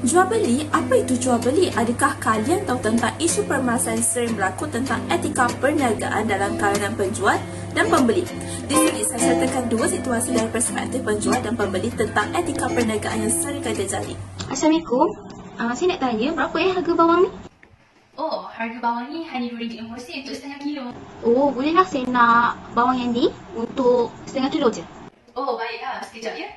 Jual beli? Apa itu jual beli? Adakah kalian tahu tentang isu permasalahan sering berlaku tentang etika perniagaan dalam kalangan penjual dan pembeli? Di sini saya sertakan dua situasi dari perspektif penjual dan pembeli tentang etika perniagaan yang sering kali terjadi. Assalamualaikum. Saya nak tanya berapa harga bawang ni? Oh, harga bawang ni hanya RM2.50 untuk setengah kilo. Oh, bolehlah saya nak bawang yang ni untuk setengah kilo je. Oh, baiklah. Sekejap ya.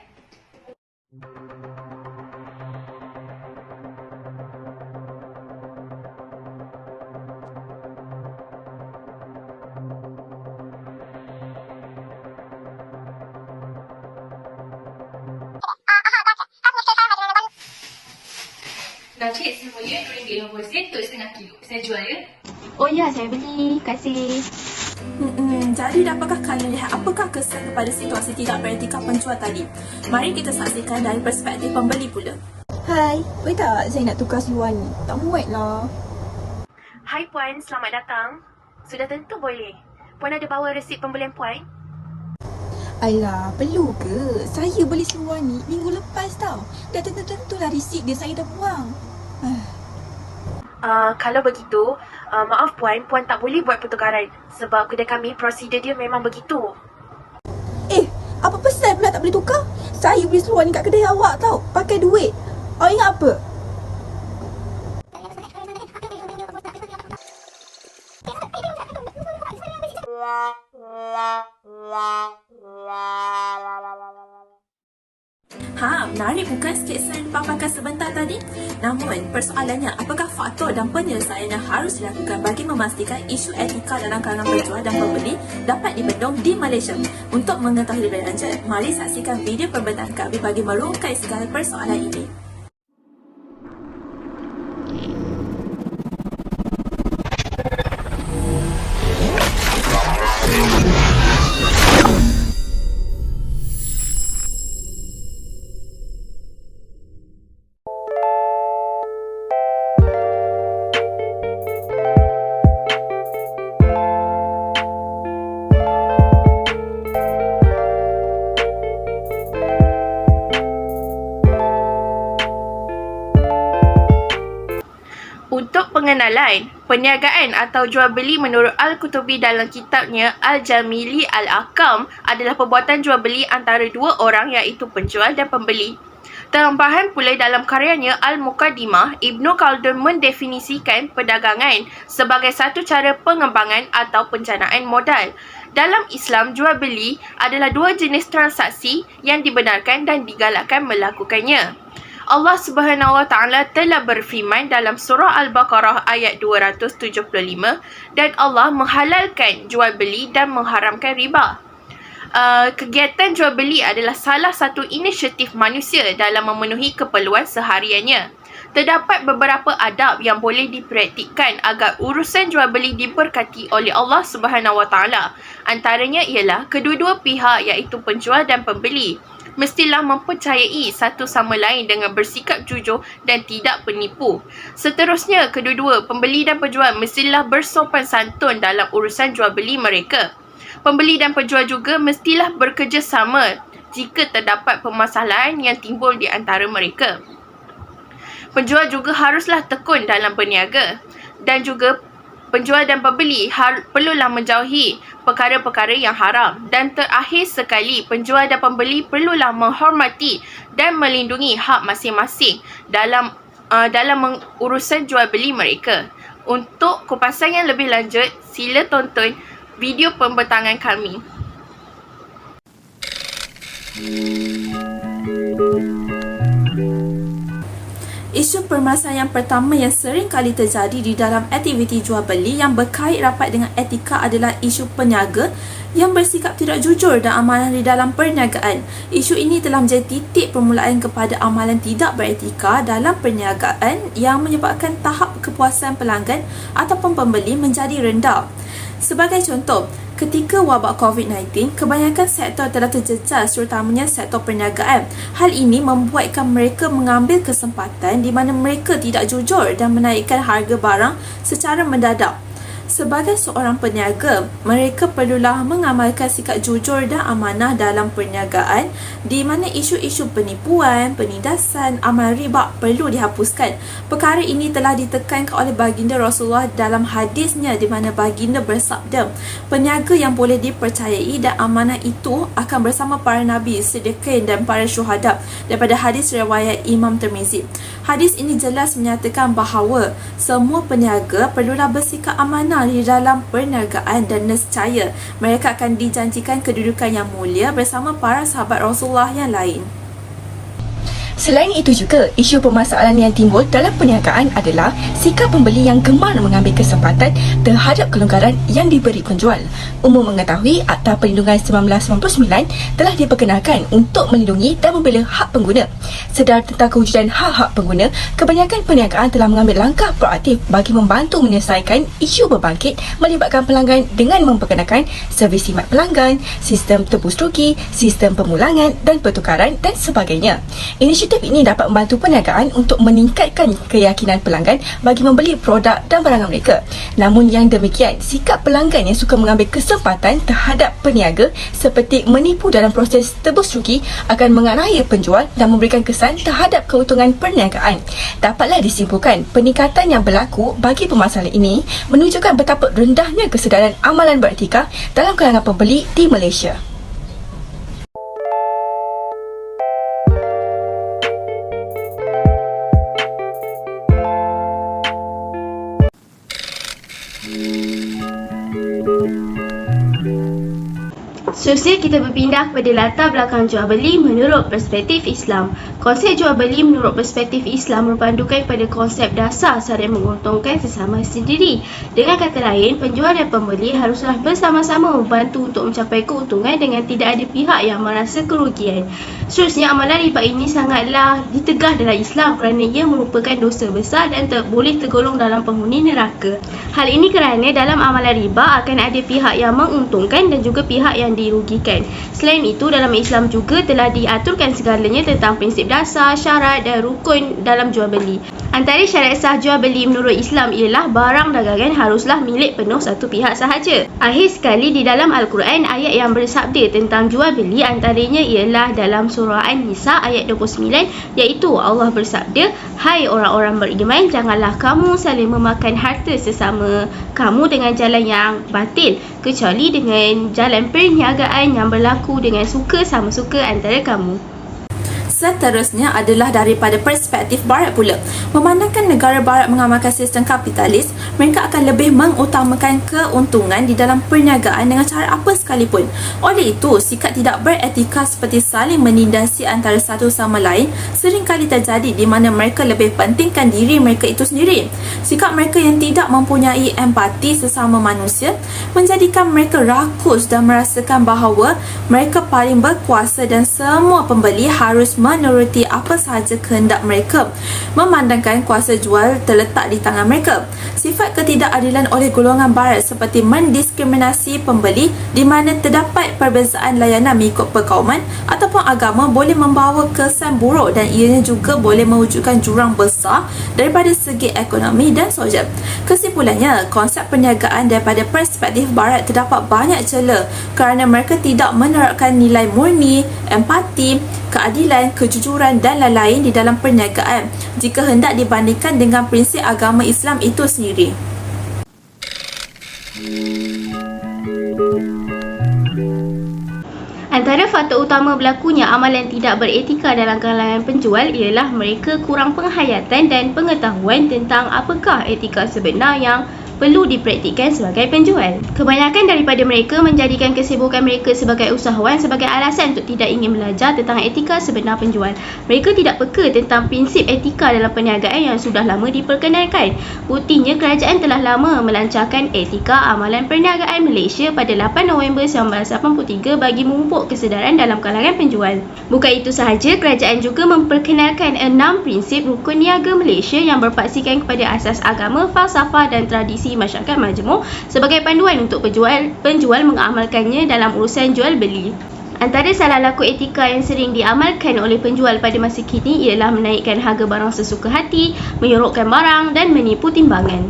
Dah cik, semuanya RM2.50 untuk setengah kilo. Saya jual ya. Oh ya, saya beli. Terima kasih. Jadi dapatkah kalian lihat apakah kesan kepada situasi tidak beretika penjual tadi? Mari kita saksikan dari perspektif pembeli pula. Hai, boleh tak saya nak tukar seluar ni? Tak muat lah. Hai Puan, selamat datang. Sudah tentu boleh. Puan ada bawa resit pembelian Puan? Alah, perlu ke? Saya beli seluar ni minggu lepas tau. Dah tentu-tentulah resit dia saya dah buang. Kalau begitu, maaf Puan, Puan tak boleh buat pertukaran sebab kedai kami prosedur dia memang begitu. Apa pasal pula tak boleh tukar? Saya beli seluar ni kat kedai awak tau. Pakai duit. Awak ingat apa? Menarik bukan sketsa yang dipaparkan sebentar tadi? Namun, persoalannya apakah faktor dan penyelesaian yang harus dilakukan bagi memastikan isu etika dalam kalangan penjual dan pembeli dapat dibendung di Malaysia? Untuk mengetahui lebih lanjut, mari saksikan video pembinaan kami bagi merungkai segala persoalan ini. Untuk pengenalan, perniagaan atau jual beli menurut Al-Qutubi dalam kitabnya Al-Jamili Al-Ahkam adalah perbuatan jual beli antara dua orang iaitu penjual dan pembeli. Tambahan pula dalam karyanya Al-Muqaddimah, Ibnu Khaldun mendefinisikan perdagangan sebagai satu cara pengembangan atau penjanaan modal. Dalam Islam, jual beli adalah dua jenis transaksi yang dibenarkan dan digalakkan melakukannya. Allah Subhanahu Wa Taala telah berfirman dalam surah Al-Baqarah ayat 275 dan Allah menghalalkan jual beli dan mengharamkan riba. Kegiatan jual beli adalah salah satu inisiatif manusia dalam memenuhi keperluan sehariannya. Terdapat beberapa adab yang boleh dipraktikkan agar urusan jual beli diberkati oleh Allah Subhanahu Wa Taala. Antaranya ialah kedua-dua pihak iaitu penjual dan pembeli mestilah mempercayai satu sama lain dengan bersikap jujur dan tidak penipu. Seterusnya, kedua-dua pembeli dan penjual mestilah bersopan santun dalam urusan jual beli mereka. Pembeli dan penjual juga mestilah bekerjasama jika terdapat permasalahan yang timbul di antara mereka. Penjual juga haruslah tekun dalam berniaga dan juga penjual dan pembeli perlulah menjauhi perkara-perkara yang haram. Dan terakhir sekali, penjual dan pembeli perlulah menghormati dan melindungi hak masing-masing dalam urusan jual beli mereka. Untuk kupasan yang lebih lanjut, sila tonton video pembentangan kami. Isu permasalahan yang pertama yang sering kali terjadi di dalam aktiviti jual beli yang berkait rapat dengan etika adalah isu peniaga yang bersikap tidak jujur dan amanah di dalam perniagaan. Isu ini telah menjadi titik permulaan kepada amalan tidak beretika dalam perniagaan yang menyebabkan tahap kepuasan pelanggan ataupun pembeli menjadi rendah. Sebagai contoh, ketika wabak COVID-19, kebanyakan sektor telah terjejas, terutamanya sektor perniagaan. Hal ini membuatkan mereka mengambil kesempatan di mana mereka tidak jujur dan menaikkan harga barang secara mendadak. Sebagai seorang peniaga, mereka perlulah mengamalkan sikap jujur dan amanah dalam perniagaan di mana isu-isu penipuan, penindasan, amal riba perlu dihapuskan. Perkara ini telah ditekankan oleh baginda Rasulullah dalam hadisnya di mana baginda bersabda, peniaga yang boleh dipercayai dan amanah itu akan bersama para nabi, siddiqin dan para syuhada, daripada hadis riwayat Imam Tirmizi. Hadis ini jelas menyatakan bahawa semua peniaga perlulah bersikap amanah di dalam perniagaan dan nescaya mereka akan dijanjikan kedudukan yang mulia bersama para sahabat Rasulullah yang lain. Selain itu juga, isu permasalahan yang timbul dalam perniagaan adalah sikap pembeli yang gemar mengambil kesempatan terhadap kelonggaran yang diberi penjual. Umum mengetahui Akta Perlindungan 1999 telah diperkenalkan untuk melindungi dan membela hak pengguna. Sedar tentang kewujudan hak-hak pengguna, kebanyakan perniagaan telah mengambil langkah proaktif bagi membantu menyelesaikan isu berbangkit melibatkan pelanggan dengan memperkenalkan servis khidmat pelanggan, sistem tebus rugi, sistem pemulangan dan pertukaran dan sebagainya. Inisiatif ini dapat membantu perniagaan untuk meningkatkan keyakinan pelanggan bagi membeli produk dan barangan mereka. Namun yang demikian, sikap pelanggan yang suka mengambil kesempatan terhadap peniaga seperti menipu dalam proses tebus rugi akan mengarai penjual dan memberikan kesan terhadap keuntungan perniagaan. Dapatlah disimpulkan, peningkatan yang berlaku bagi permasalahan ini menunjukkan betapa rendahnya kesedaran amalan beretika dalam kalangan pembeli di Malaysia. Seterusnya kita berpindah kepada latar belakang jual beli menurut perspektif Islam. Konsep jual beli menurut perspektif Islam merupakan kepada konsep dasar saling menguntungkan sesama sendiri. Dengan kata lain, penjual dan pembeli haruslah bersama-sama membantu untuk mencapai keuntungan dengan tidak ada pihak yang merasa kerugian. Seterusnya, amalan riba ini sangatlah ditegah dalam Islam kerana ia merupakan dosa besar dan boleh tergolong dalam penghuni neraka. Hal ini kerana dalam amalan riba akan ada pihak yang menguntungkan dan juga pihak yang dirugikan. Selain itu, dalam Islam juga telah diaturkan segalanya tentang prinsip dasar, syarat dan rukun dalam jual beli. Antara syarat sah jual beli menurut Islam ialah barang dagangan haruslah milik penuh satu pihak sahaja. Akhir sekali, di dalam Al-Quran, ayat yang bersabda tentang jual beli antaranya ialah dalam surah An-Nisa ayat 29, iaitu Allah bersabda, hai orang-orang beriman, janganlah kamu saling memakan harta sesama kamu dengan jalan yang batil, kecuali dengan jalan perniagaan yang berlaku dengan suka sama suka antara kamu. Seterusnya adalah daripada perspektif Barat pula. Memandangkan negara Barat mengamalkan sistem kapitalis, mereka akan lebih mengutamakan keuntungan di dalam perniagaan dengan cara apa sekalipun. Oleh itu, sikap tidak beretika seperti saling menindasi antara satu sama lain seringkali terjadi di mana mereka lebih pentingkan diri mereka itu sendiri. Sikap mereka yang tidak mempunyai empati sesama manusia menjadikan mereka rakus dan merasakan bahawa mereka paling berkuasa dan semua pembeli harus menuruti apa sahaja kehendak mereka, memandangkan kuasa jual terletak di tangan mereka. Sifat ketidakadilan oleh golongan Barat seperti mendiskriminasi pembeli di mana terdapat perbezaan layanan mengikut perkauman ataupun agama boleh membawa kesan buruk dan ianya juga boleh mewujudkan jurang besar daripada segi ekonomi dan sosial. Kesimpulannya, konsep perniagaan daripada perspektif Barat terdapat banyak celah kerana mereka tidak menerapkan nilai murni, empati, keadilan, kejujuran dan lain-lain di dalam perniagaan jika hendak dibandingkan dengan prinsip agama Islam itu sendiri. Antara faktor utama berlakunya amalan tidak beretika dalam kalangan penjual ialah mereka kurang penghayatan dan pengetahuan tentang apakah etika sebenar yang perlu dipraktikkan sebagai penjual. Kebanyakan daripada mereka menjadikan kesibukan mereka sebagai usahawan sebagai alasan untuk tidak ingin belajar tentang etika sebenar penjual. Mereka tidak peka tentang prinsip etika dalam perniagaan yang sudah lama diperkenalkan. Buktinya, kerajaan telah lama melancarkan etika amalan perniagaan Malaysia pada 8 November 1983 bagi memupuk kesedaran dalam kalangan penjual. Bukan itu sahaja, kerajaan juga memperkenalkan 6 prinsip rukun niaga Malaysia yang berpaksikan kepada asas agama, falsafah dan tradisi masyarakat majmuk sebagai panduan untuk penjual mengamalkannya dalam urusan jual beli. Antara salah laku etika yang sering diamalkan oleh penjual pada masa kini ialah menaikkan harga barang sesuka hati, menyorokkan barang dan menipu timbangan.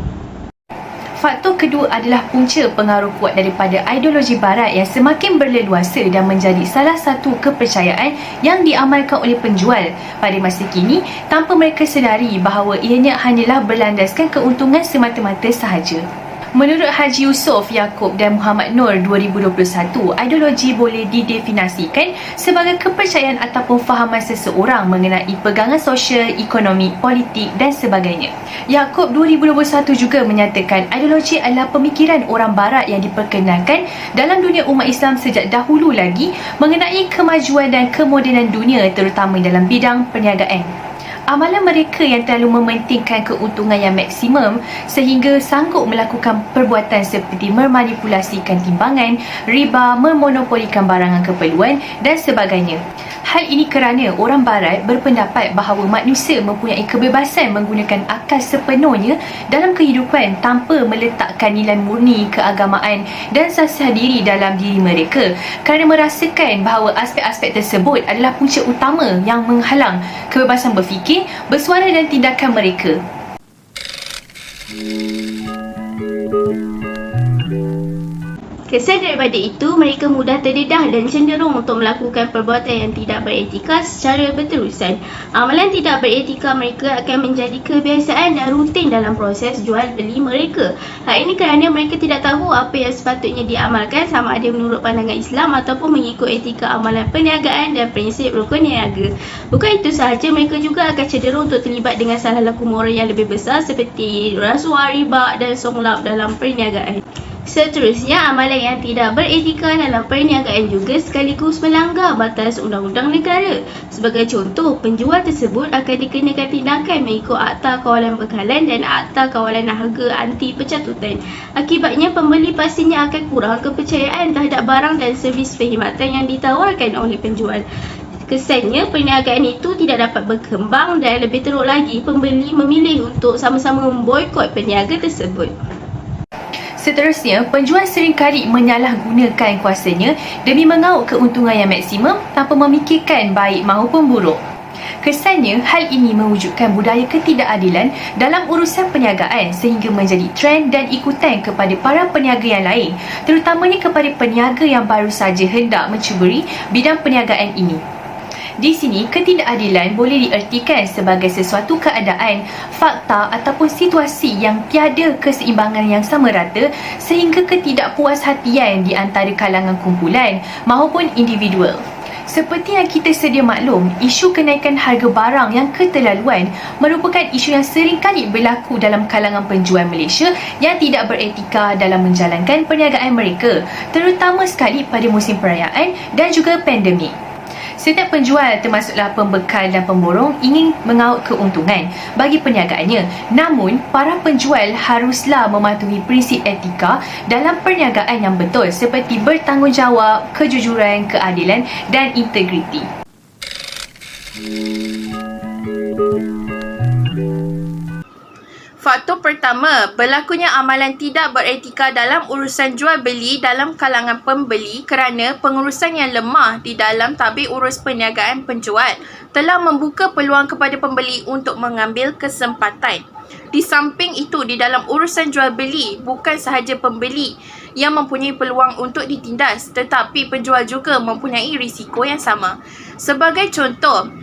Faktor kedua adalah punca pengaruh kuat daripada ideologi barat yang semakin berleluasa dan menjadi salah satu kepercayaan yang diamalkan oleh penjual pada masa kini tanpa mereka sedari bahawa ianya hanyalah berlandaskan keuntungan semata-mata sahaja. Menurut Haji Yusof Yaakob dan Muhammad Nur 2021, ideologi boleh didefinisikan sebagai kepercayaan ataupun fahaman seseorang mengenai pegangan sosial, ekonomi, politik dan sebagainya. Yaakob 2021 juga menyatakan ideologi adalah pemikiran orang barat yang diperkenalkan dalam dunia umat Islam sejak dahulu lagi mengenai kemajuan dan kemodenan dunia terutama dalam bidang perniagaan. Amalan mereka yang terlalu mementingkan keuntungan yang maksimum sehingga sanggup melakukan perbuatan seperti memanipulasikan timbangan, riba, memonopolikan barangan keperluan dan sebagainya. Hal ini kerana orang barat berpendapat bahawa manusia mempunyai kebebasan menggunakan akal sepenuhnya dalam kehidupan tanpa meletakkan nilai murni keagamaan dan sasih diri dalam diri mereka kerana merasakan bahawa aspek-aspek tersebut adalah punca utama yang menghalang kebebasan berfikir, bersuara dan tindakan mereka. Kesan daripada itu, mereka mudah terdedah dan cenderung untuk melakukan perbuatan yang tidak beretika secara berterusan. Amalan tidak beretika mereka akan menjadi kebiasaan dan rutin dalam proses jual beli mereka. Hal ini kerana mereka tidak tahu apa yang sepatutnya diamalkan sama ada menurut pandangan Islam ataupun mengikut etika amalan perniagaan dan prinsip rukun niaga. Bukan itu sahaja, mereka juga akan cenderung untuk terlibat dengan salah laku moral yang lebih besar seperti rasuah, riba dan songlap dalam perniagaan. Seterusnya, amalan yang tidak beretika dalam perniagaan juga sekaligus melanggar batas undang-undang negara. Sebagai contoh, penjual tersebut akan dikenakan tindakan mengikut Akta Kawalan Bekalan dan Akta Kawalan Harga Anti Pencatutan. Akibatnya, pembeli pastinya akan kurang kepercayaan terhadap barang dan servis perkhidmatan yang ditawarkan oleh penjual. Kesannya, perniagaan itu tidak dapat berkembang dan lebih teruk lagi, pembeli memilih untuk sama-sama memboikot peniaga tersebut. Seterusnya, penjual seringkali menyalahgunakan kuasanya demi mengauk keuntungan yang maksimum tanpa memikirkan baik maupun buruk. Kesannya, hal ini mewujudkan budaya ketidakadilan dalam urusan perniagaan sehingga menjadi trend dan ikutan kepada para peniaga yang lain, terutamanya kepada peniaga yang baru saja hendak mencuburi bidang perniagaan ini. Di sini, ketidakadilan boleh diertikan sebagai sesuatu keadaan, fakta ataupun situasi yang tiada keseimbangan yang sama rata sehingga ketidakpuashatian di antara kalangan kumpulan maupun individual. Seperti yang kita sedia maklum, isu kenaikan harga barang yang keterlaluan merupakan isu yang sering kali berlaku dalam kalangan penjual Malaysia yang tidak beretika dalam menjalankan perniagaan mereka, terutama sekali pada musim perayaan dan juga pandemik. Setiap penjual termasuklah pembekal dan pemborong ingin mengauk keuntungan bagi perniagaannya. Namun, para penjual haruslah mematuhi prinsip etika dalam perniagaan yang betul seperti bertanggungjawab, kejujuran, keadilan dan integriti. Faktor pertama, berlakunya amalan tidak beretika dalam urusan jual beli dalam kalangan pembeli kerana pengurusan yang lemah di dalam tabir urus perniagaan penjual telah membuka peluang kepada pembeli untuk mengambil kesempatan. Di samping itu, di dalam urusan jual beli, bukan sahaja pembeli yang mempunyai peluang untuk ditindas, tetapi penjual juga mempunyai risiko yang sama. Sebagai contoh,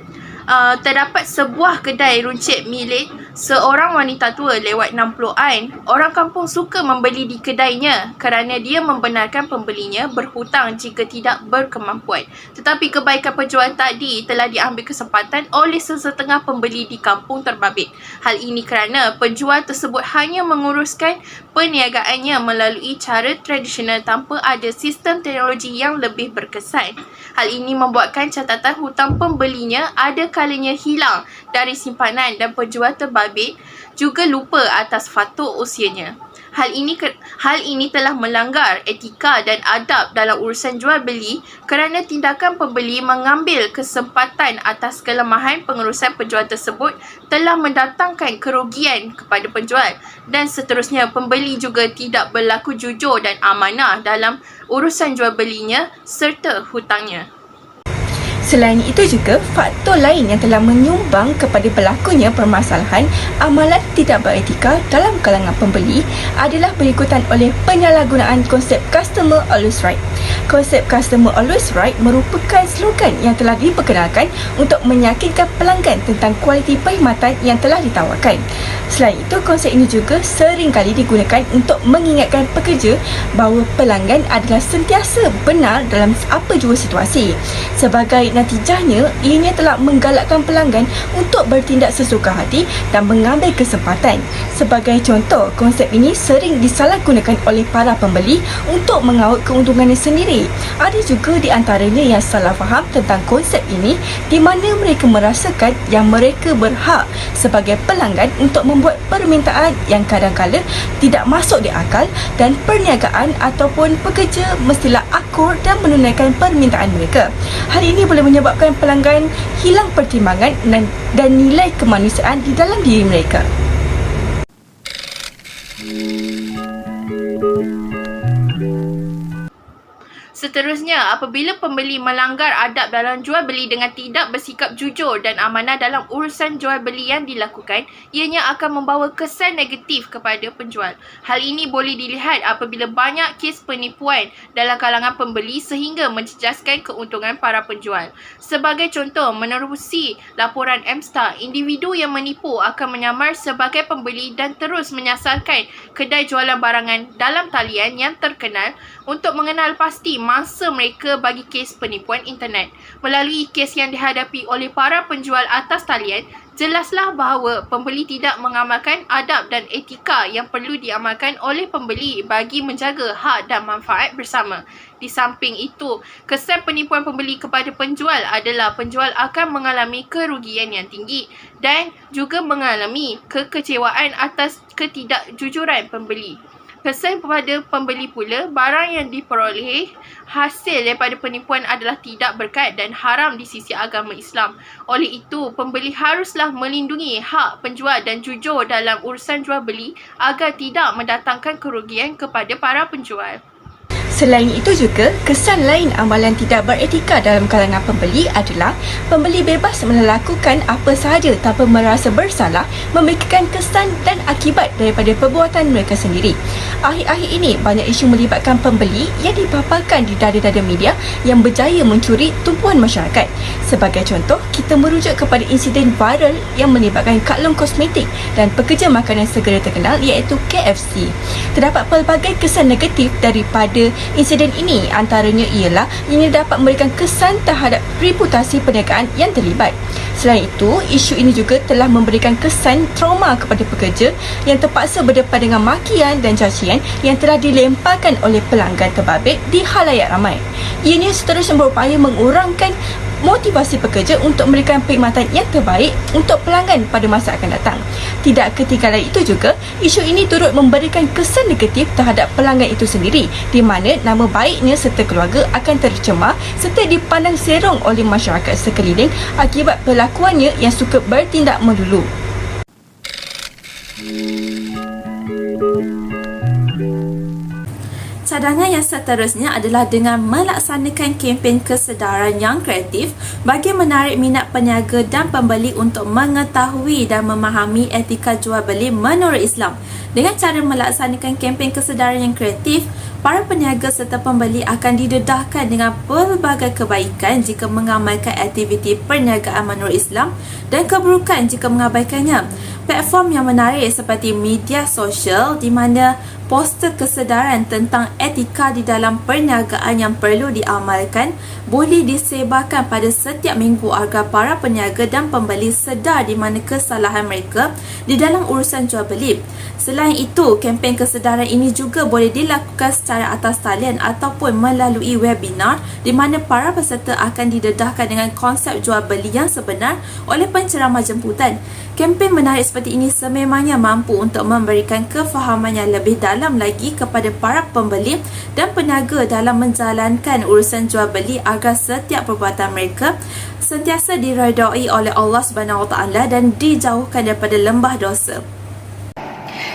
terdapat sebuah kedai runcit milik seorang wanita tua lewat 60-an. Orang kampung suka membeli di kedainya kerana dia membenarkan pembelinya berhutang jika tidak berkemampuan. Tetapi kebaikan penjual tadi telah diambil kesempatan oleh sesetengah pembeli di kampung terbabit. Hal ini kerana penjual tersebut hanya menguruskan perniagaannya melalui cara tradisional tanpa ada sistem teknologi yang lebih berkesan. Hal ini membuatkan catatan hutang pembelinya ada kalanya hilang dari simpanan dan penjual terbabit juga lupa atas faktor usianya. Hal ini telah melanggar etika dan adab dalam urusan jual beli kerana tindakan pembeli mengambil kesempatan atas kelemahan pengurusan penjual tersebut telah mendatangkan kerugian kepada penjual, dan seterusnya pembeli juga tidak berlaku jujur dan amanah dalam urusan jual belinya serta hutangnya. Selain itu juga, faktor lain yang telah menyumbang kepada berlakunya permasalahan amalan tidak beretika dalam kalangan pembeli adalah berikutan oleh penyalahgunaan konsep customer always right. Konsep customer always right merupakan slogan yang telah diperkenalkan untuk meyakinkan pelanggan tentang kualiti perkhidmatan yang telah ditawarkan. Selain itu, konsep ini juga sering kali digunakan untuk mengingatkan pekerja bahawa pelanggan adalah sentiasa benar dalam apa jua situasi. Sebagai natijahnya, ianya telah menggalakkan pelanggan untuk bertindak sesuka hati dan mengambil kesempatan. Sebagai contoh, konsep ini sering disalahgunakan oleh para pembeli untuk mengaut keuntungannya sendiri. Ada juga di antaranya yang salah faham tentang konsep ini, di mana mereka merasakan yang mereka berhak sebagai pelanggan untuk membuat permintaan yang kadang-kala tidak masuk di akal, dan perniagaan ataupun pekerja mestilah akur dan menunaikan permintaan mereka. Hal ini boleh menyebabkan pelanggan hilang pertimbangan dan nilai kemanusiaan di dalam diri mereka. Seterusnya, apabila pembeli melanggar adab dalam jual beli dengan tidak bersikap jujur dan amanah dalam urusan jual beli yang dilakukan, ianya akan membawa kesan negatif kepada penjual. Hal ini boleh dilihat apabila banyak kes penipuan dalam kalangan pembeli sehingga mencecaskan keuntungan para penjual. Sebagai contoh, menerusi laporan MStar, individu yang menipu akan menyamar sebagai pembeli dan terus menyasarkan kedai jualan barangan dalam talian yang terkenal untuk mengenal pasti mangsa mereka bagi kes penipuan internet. Melalui kes yang dihadapi oleh para penjual atas talian, jelaslah bahawa pembeli tidak mengamalkan adab dan etika yang perlu diamalkan oleh pembeli bagi menjaga hak dan manfaat bersama. Di samping itu, kesan penipuan pembeli kepada penjual adalah penjual akan mengalami kerugian yang tinggi dan juga mengalami kekecewaan atas ketidakjujuran pembeli. Kesan kepada pembeli pula, barang yang diperoleh hasil daripada penipuan adalah tidak berkat dan haram di sisi agama Islam. Oleh itu, pembeli haruslah melindungi hak penjual dan jujur dalam urusan jual beli agar tidak mendatangkan kerugian kepada para penjual. Selain itu juga, kesan lain amalan tidak beretika dalam kalangan pembeli adalah pembeli bebas melakukan apa sahaja tanpa merasa bersalah, memikirkan kesan dan akibat daripada perbuatan mereka sendiri. Akhir-akhir ini, banyak isu melibatkan pembeli yang dipaparkan di dada-dada media yang berjaya mencuri tumpuan masyarakat. Sebagai contoh, kita merujuk kepada insiden viral yang melibatkan Kak Long Kosmetik dan pekerja makanan segera terkenal iaitu KFC. Terdapat pelbagai kesan negatif daripada insiden ini, antaranya ialah ini dapat memberikan kesan terhadap reputasi perniagaan yang terlibat. Selain itu, isu ini juga telah memberikan kesan trauma kepada pekerja yang terpaksa berdepan dengan makian dan cacian yang telah dilemparkan oleh pelanggan terbabit di khalayak ramai. Ianya seterusnya berupaya mengurangkan motivasi pekerja untuk memberikan perkhidmatan yang terbaik untuk pelanggan pada masa akan datang. Tidak ketinggalan itu juga, isu ini turut memberikan kesan negatif terhadap pelanggan itu sendiri, di mana nama baiknya serta keluarga akan tercemar serta dipandang serong oleh masyarakat sekeliling akibat perlakuannya yang suka bertindak melulu. Cadangan yang seterusnya adalah dengan melaksanakan kempen kesedaran yang kreatif bagi menarik minat peniaga dan pembeli untuk mengetahui dan memahami etika jual beli menurut Islam. Dengan cara melaksanakan kempen kesedaran yang kreatif, para peniaga serta pembeli akan didedahkan dengan pelbagai kebaikan jika mengamalkan aktiviti perniagaan menurut Islam dan keburukan jika mengabaikannya. Platform yang menarik seperti media sosial di mana poster kesedaran tentang etika di dalam perniagaan yang perlu diamalkan boleh disebarkan pada setiap minggu agar para peniaga dan pembeli sedar di mana kesalahan mereka di dalam urusan jual beli. Selain itu, kempen kesedaran ini juga boleh dilakukan secara atas talian ataupun melalui webinar di mana para peserta akan didedahkan dengan konsep jual beli yang sebenar oleh penceramah jemputan. Kempen menarik seperti ini sememangnya mampu untuk memberikan kefahaman yang lebih dalam lagi kepada para pembeli dan peniaga dalam menjalankan urusan jual beli agar setiap perbuatan mereka sentiasa diredai oleh Allah SWT dan dijauhkan daripada lembah dosa.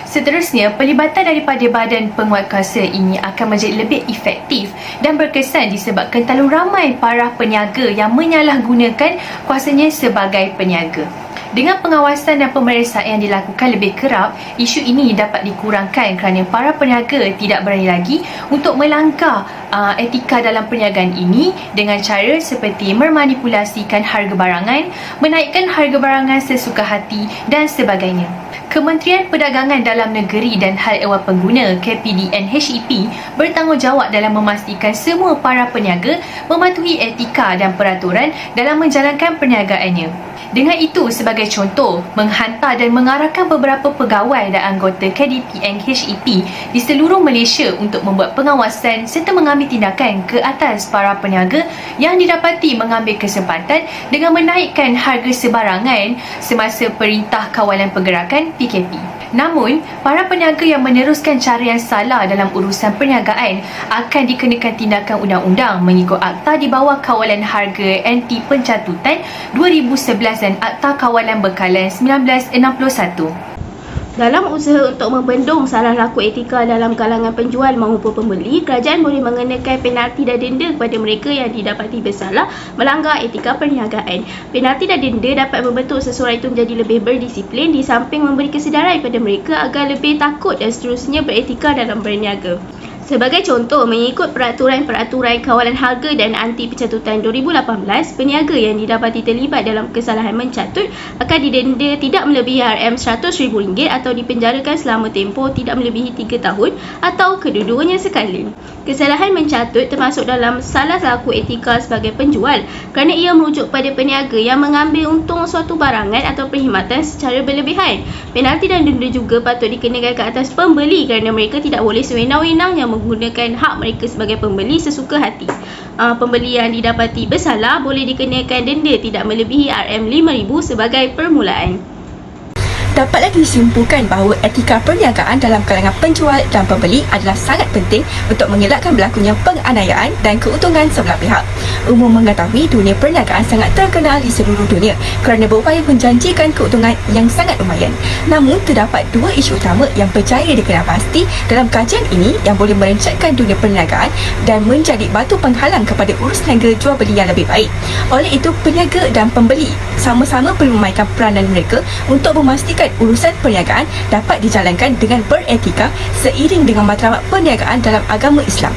Seterusnya, pelibatan daripada badan penguatkuasa ini akan menjadi lebih efektif dan berkesan disebabkan terlalu ramai para peniaga yang menyalahgunakan kuasanya sebagai peniaga. Dengan pengawasan dan pemeriksaan yang dilakukan lebih kerap, isu ini dapat dikurangkan kerana para peniaga tidak berani lagi untuk melanggar etika dalam perniagaan ini dengan cara seperti memanipulasikan harga barangan, menaikkan harga barangan sesuka hati dan sebagainya. Kementerian Perdagangan Dalam Negeri dan Hal Ehwal Pengguna KPDN HEP bertanggungjawab dalam memastikan semua para peniaga mematuhi etika dan peraturan dalam menjalankan perniagaannya. Dengan itu, sebagai contoh, menghantar dan mengarahkan beberapa pegawai dan anggota KDPN HEP di seluruh Malaysia untuk membuat pengawasan serta mengambil tindakan ke atas para peniaga yang didapati mengambil kesempatan dengan menaikkan harga sebarangan semasa Perintah Kawalan Pergerakan PKP. Namun, para peniaga yang meneruskan cara yang salah dalam urusan perniagaan akan dikenakan tindakan undang-undang mengikut Akta di bawah Kawalan Harga Anti Pencatutan 2011 dan Akta Kawalan Bekalan 1961. Dalam usaha untuk membendung salah laku etika dalam kalangan penjual maupun pembeli, kerajaan boleh mengenakan penalti dan denda kepada mereka yang didapati bersalah melanggar etika perniagaan. Penalti dan denda dapat membentuk seseorang itu menjadi lebih berdisiplin di samping memberi kesedaran kepada mereka agar lebih takut dan seterusnya beretika dalam berniaga. Sebagai contoh, mengikut peraturan-peraturan Kawalan Harga dan Anti Pencatutan 2018, peniaga yang didapati terlibat dalam kesalahan mencatut akan didenda tidak melebihi RM100,000 atau dipenjarakan selama tempoh tidak melebihi 3 tahun atau kedua-duanya sekali. Kesalahan mencatut termasuk dalam salah laku etika sebagai penjual kerana ia merujuk pada peniaga yang mengambil untung suatu barangan atau perkhidmatan secara berlebihan. Penalti dan denda juga patut dikenakan ke atas pembeli kerana mereka tidak boleh sewenang-wenang yang menggunakan hak mereka sebagai pembeli sesuka hati. Pembeli yang didapati bersalah boleh dikenakan denda tidak melebihi RM5,000 sebagai permulaan. Dapat lagi disimpulkan bahawa etika perniagaan dalam kalangan penjual dan pembeli adalah sangat penting untuk mengelakkan berlakunya penganiayaan dan keuntungan sebelah pihak. Umum mengetahui dunia perniagaan sangat terkenal di seluruh dunia kerana berupaya menjanjikan keuntungan yang sangat lumayan. Namun, terdapat dua isu utama yang berjaya dikenal pasti dalam kajian ini yang boleh merencatkan dunia perniagaan dan menjadi batu penghalang kepada urus niaga jual beli yang lebih baik. Oleh itu, peniaga dan pembeli sama-sama perlu memainkan peranan mereka untuk memastikan urusan perniagaan dapat dijalankan dengan beretika seiring dengan matlamat perniagaan dalam agama Islam.